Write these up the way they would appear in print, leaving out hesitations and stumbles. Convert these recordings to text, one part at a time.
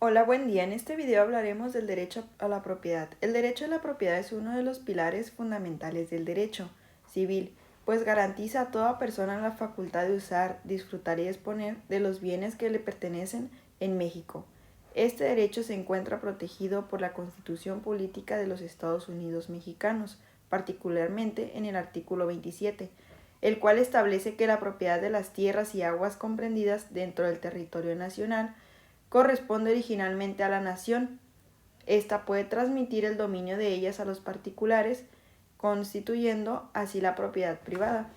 Hola, buen día. En este video hablaremos del derecho a la propiedad. El derecho a la propiedad es uno de los pilares fundamentales del derecho civil, pues garantiza a toda persona la facultad de usar, disfrutar y disponer de los bienes que le pertenecen en México. Este derecho se encuentra protegido por la Constitución Política de los Estados Unidos Mexicanos, particularmente en el artículo 27, el cual establece que la propiedad de las tierras y aguas comprendidas dentro del territorio nacional corresponde originalmente a la nación. Esta puede transmitir el dominio de ellas a los particulares, constituyendo así la propiedad privada.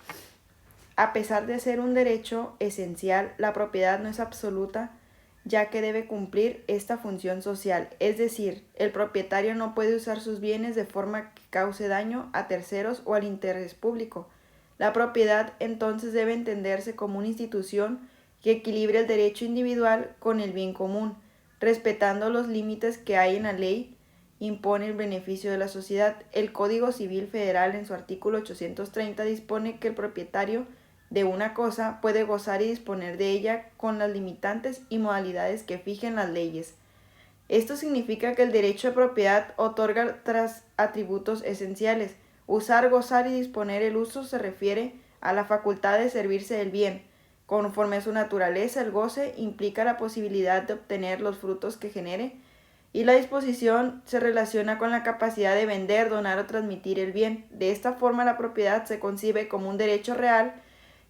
A pesar de ser un derecho esencial, la propiedad no es absoluta, ya que debe cumplir esta función social, es decir, el propietario no puede usar sus bienes de forma que cause daño a terceros o al interés público. La propiedad entonces debe entenderse como una institución que equilibre el derecho individual con el bien común, respetando los límites que hay en la ley, impone el beneficio de la sociedad. El Código Civil Federal en su artículo 830 dispone que el propietario de una cosa puede gozar y disponer de ella con las limitantes y modalidades que fijen las leyes. Esto significa que el derecho de propiedad otorga tres atributos esenciales. Usar, gozar y disponer. El uso se refiere a la facultad de servirse del bien. Conforme a su naturaleza, el goce implica la posibilidad de obtener los frutos que genere, y la disposición se relaciona con la capacidad de vender, donar o transmitir el bien. De esta forma, la propiedad se concibe como un derecho real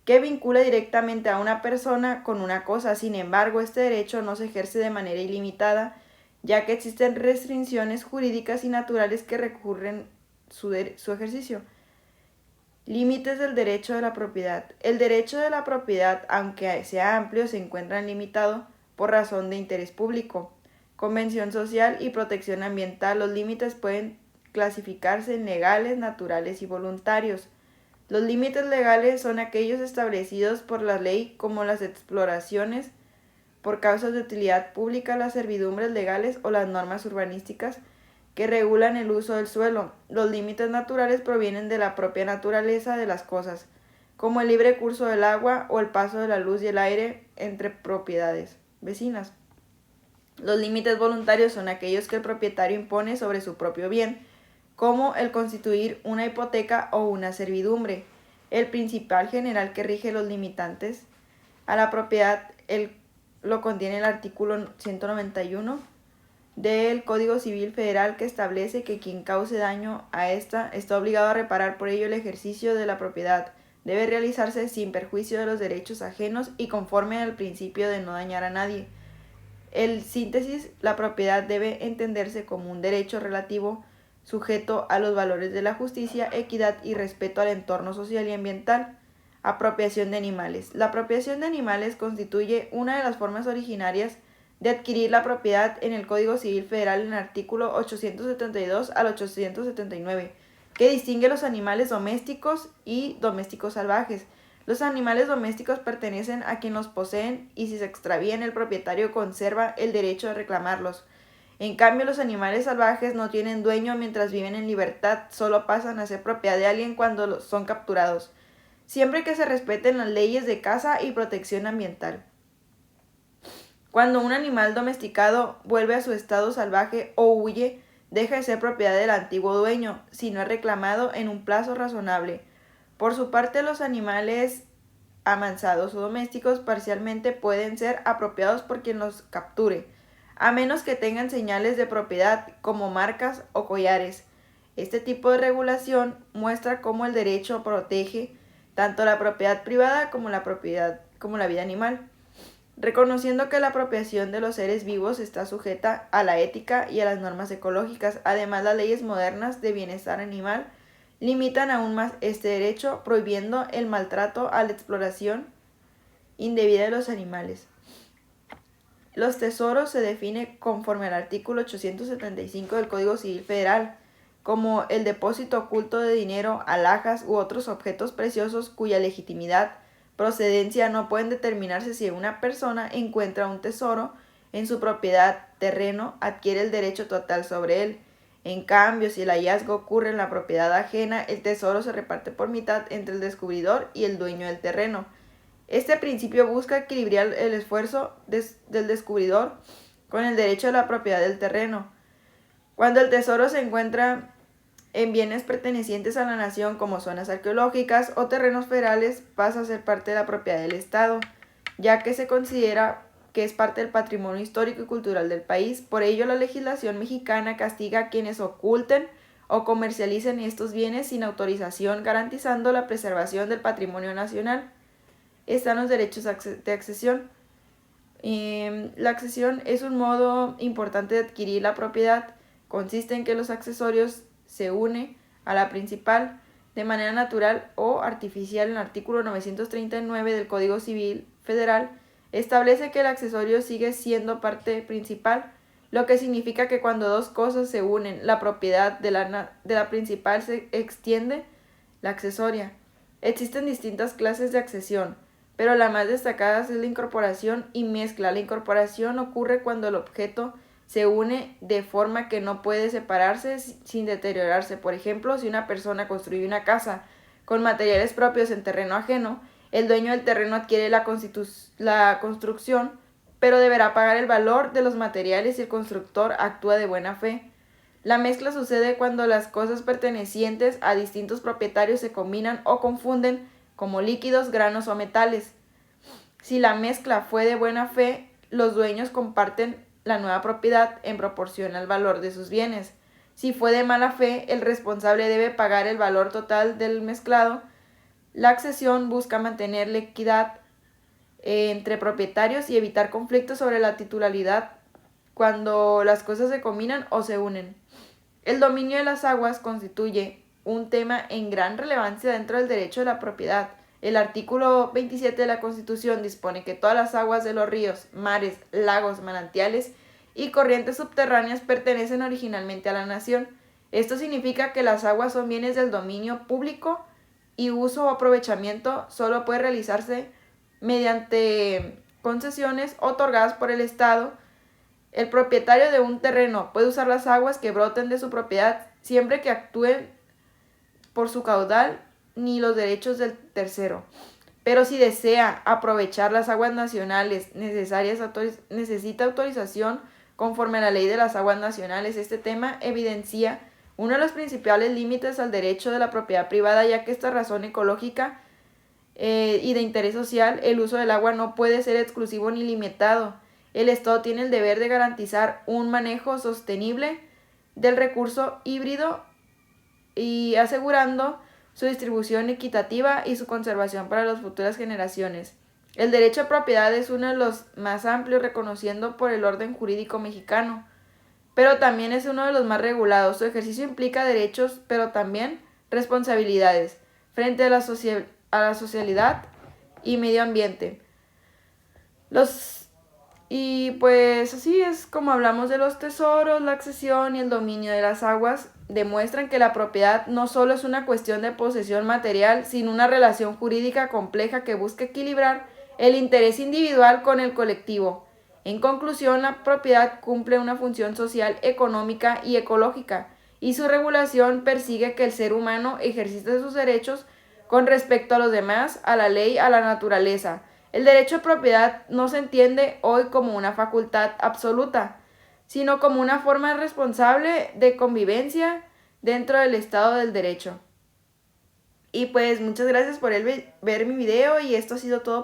que vincula directamente a una persona con una cosa. Sin embargo, este derecho no se ejerce de manera ilimitada, ya que existen restricciones jurídicas y naturales que recurren su ejercicio. Límites del derecho de la propiedad. El derecho de la propiedad, aunque sea amplio, se encuentra limitado por razón de interés público, convención social y protección ambiental. Los límites pueden clasificarse en legales, naturales y voluntarios. Los límites legales son aquellos establecidos por la ley, como las exploraciones por causas de utilidad pública, las servidumbres legales o las normas urbanísticas que regulan el uso del suelo. Los límites naturales provienen de la propia naturaleza de las cosas, como el libre curso del agua o el paso de la luz y el aire entre propiedades vecinas. Los límites voluntarios son aquellos que el propietario impone sobre su propio bien, como el constituir una hipoteca o una servidumbre. El principal general que rige los limitantes a la propiedad lo contiene el artículo 191 del Código Civil Federal, que establece que quien cause daño a esta está obligado a reparar por ello el ejercicio de la propiedad. Debe realizarse sin perjuicio de los derechos ajenos y conforme al principio de no dañar a nadie. En síntesis, la propiedad debe entenderse como un derecho relativo sujeto a los valores de la justicia, equidad y respeto al entorno social y ambiental. Apropiación de animales. La apropiación de animales constituye una de las formas originarias de adquirir la propiedad en el Código Civil Federal en el artículo 872 al 879, que distingue los animales domésticos y domésticos salvajes. Los animales domésticos pertenecen a quien los poseen y si se extravían el propietario conserva el derecho de reclamarlos. En cambio, los animales salvajes no tienen dueño mientras viven en libertad, solo pasan a ser propiedad de alguien cuando son capturados, siempre que se respeten las leyes de caza y protección ambiental. Cuando un animal domesticado vuelve a su estado salvaje o huye, deja de ser propiedad del antiguo dueño, si no es reclamado en un plazo razonable. Por su parte, los animales amansados o domésticos parcialmente pueden ser apropiados por quien los capture, a menos que tengan señales de propiedad como marcas o collares. Este tipo de regulación muestra cómo el derecho protege tanto la propiedad privada como la vida animal, reconociendo que la apropiación de los seres vivos está sujeta a la ética y a las normas ecológicas. Además, las leyes modernas de bienestar animal limitan aún más este derecho, prohibiendo el maltrato a la exploración indebida de los animales. Los tesoros se definen conforme al artículo 875 del Código Civil Federal como el depósito oculto de dinero, alhajas u otros objetos preciosos cuya legitimidad, procedencia no pueden determinarse. Si una persona encuentra un tesoro en su propiedad terreno, adquiere el derecho total sobre él. En cambio, si el hallazgo ocurre en la propiedad ajena, el tesoro se reparte por mitad entre el descubridor y el dueño del terreno. Este principio busca equilibrar el esfuerzo del descubridor con el derecho a la propiedad del terreno. Cuando el tesoro se encuentra en bienes pertenecientes a la nación como zonas arqueológicas o terrenos federales, pasa a ser parte de la propiedad del Estado, ya que se considera que es parte del patrimonio histórico y cultural del país. Por ello, la legislación mexicana castiga a quienes oculten o comercialicen estos bienes sin autorización, garantizando la preservación del patrimonio nacional. Están los derechos de accesión. La accesión es un modo importante de adquirir la propiedad. Consiste en que los accesorios se unen a la principal de manera natural o artificial. El artículo 939 del Código Civil Federal establece que el accesorio sigue siendo parte principal, lo que significa que cuando dos cosas se unen, la propiedad de la principal se extiende la accesoria. Existen distintas clases de accesión, pero la más destacada es la incorporación y mezcla. La incorporación ocurre cuando el objeto se une de forma que no puede separarse sin deteriorarse. Por ejemplo, si una persona construye una casa con materiales propios en terreno ajeno, el dueño del terreno adquiere la construcción, pero deberá pagar el valor de los materiales si el constructor actúa de buena fe. La mezcla sucede cuando las cosas pertenecientes a distintos propietarios se combinan o confunden como líquidos, granos o metales. Si la mezcla fue de buena fe, los dueños comparten la nueva propiedad en proporción al valor de sus bienes. Si fue de mala fe, el responsable debe pagar el valor total del mezclado. La accesión busca mantener la equidad entre propietarios y evitar conflictos sobre la titularidad cuando las cosas se combinan o se unen. El dominio de las aguas constituye un tema en gran relevancia dentro del derecho de la propiedad. El artículo 27 de la Constitución dispone que todas las aguas de los ríos, mares, lagos, manantiales y corrientes subterráneas pertenecen originalmente a la nación. Esto significa que las aguas son bienes del dominio público y uso o aprovechamiento solo puede realizarse mediante concesiones otorgadas por el Estado. El propietario de un terreno puede usar las aguas que broten de su propiedad siempre que actúen por su caudal ni los derechos del tercero. Pero si desea aprovechar las aguas nacionales necesita autorización conforme a la ley de las aguas nacionales. Este tema evidencia uno de los principales límites al derecho de la propiedad privada, ya que esta razón ecológica y de interés social, el uso del agua no puede ser exclusivo ni limitado. El Estado tiene el deber de garantizar un manejo sostenible del recurso híbrido y asegurando su distribución equitativa y su conservación para las futuras generaciones. El derecho a propiedad es uno de los más amplios reconociendo por el orden jurídico mexicano, pero también es uno de los más regulados. Su ejercicio implica derechos, pero también responsabilidades frente a la socialidad y medio ambiente. Y pues así es como hablamos de los tesoros, la accesión y el dominio de las aguas. Demuestran que la propiedad no solo es una cuestión de posesión material, sino una relación jurídica compleja que busca equilibrar el interés individual con el colectivo. En conclusión, la propiedad cumple una función social, económica y ecológica, y su regulación persigue que el ser humano ejercite sus derechos con respecto a los demás, a la ley, a la naturaleza. El derecho a propiedad no se entiende hoy como una facultad absoluta, sino como una forma responsable de convivencia dentro del Estado del Derecho. Y pues muchas gracias por ver mi video y esto ha sido todo.